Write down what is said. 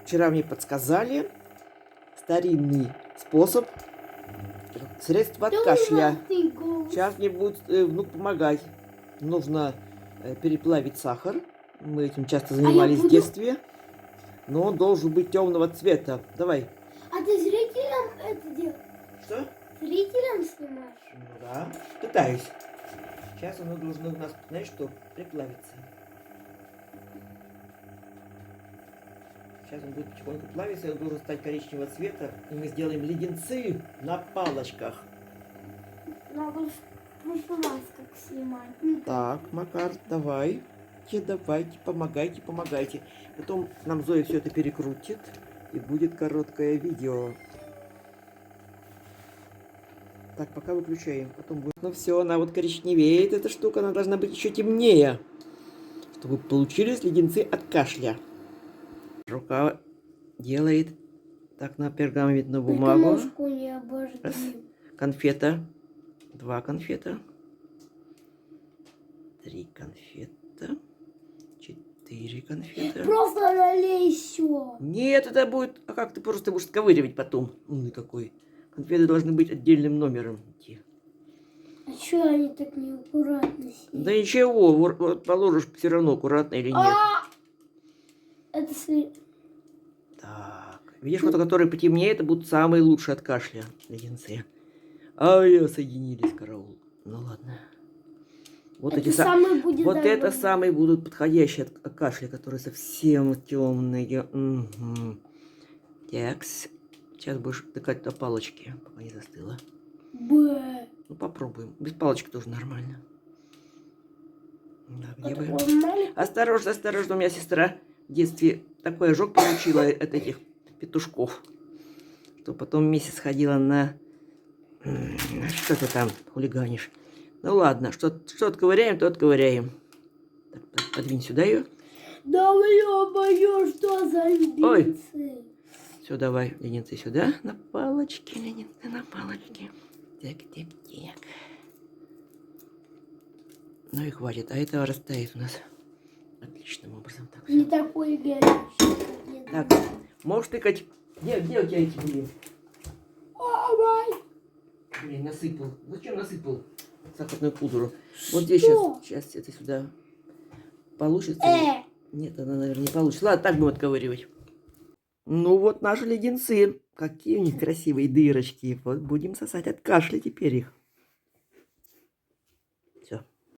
Вчера мне подсказали старинный способ средства от кашля. Сейчас мне будет внук помогать. Нужно переплавить сахар. Мы этим часто занимались в детстве. Но он должен быть темного цвета. Давай. А ты зрителям это делаешь? Что? Зрителям снимаешь? Ну да, пытаюсь. Сейчас оно должно у нас, знаешь что, приплавиться. Сейчас он будет потихоньку плавиться, и он должен стать коричневого цвета. И мы сделаем леденцы на палочках. Надо в прошлый раз как снимать. Так, Макар, давайте, помогайте. Потом нам Зоя все это перекрутит, и будет короткое видео. Так, пока выключаем. Потом будет... Ну все, она вот коричневеет, эта штука, она должна быть еще темнее, чтобы получились леденцы от кашля. Рука делает так на пергаментную бумагу. Раз. Конфета. 2 конфета. 3 конфета. 4 конфета. Просто налей еще. Нет, это будет... А как ты просто будешь сковыривать потом? Умный какой. Конфеты должны быть отдельным номером. А что они так неаккуратно сидят? Да ничего, вот положишь все равно, аккуратно или нет. Это Так, видишь, вот которые потемнее, это будут самые лучшие от кашля леденцы. Ай, соединились, караул. Ну ладно. Вот это эти вот это самые будут подходящие от кашля, которые совсем темные. Угу. Так, сейчас будешь тыкать до палочки, пока не застыла. Ну попробуем. Без палочки тоже нормально. Да, где бы? Осторожно, осторожно, у меня сестра в детстве такой ожог получила от этих петушков, что потом месяц ходила на... Что ты там хулиганишь? Ну ладно, что отковыряем, то отковыряем. Так, подвинь сюда ее. Да ё-моё, что за леденцы? Ой. Все, давай, леденцы сюда. На палочке, леденцы на палочке. Так. Ну и хватит, а этого растает у нас отличным образом. Так, не такой горячий. Так, можешь тыкать. Где у тебя эти были? Блин, насыпал. Зачем насыпал сахарную пудру? Вот здесь сейчас это сюда получится. Нет, она, наверное, не получится. Ладно, так будем отковыривать. Ну вот наши леденцы. Какие у них красивые дырочки. Вот будем сосать от кашля теперь их.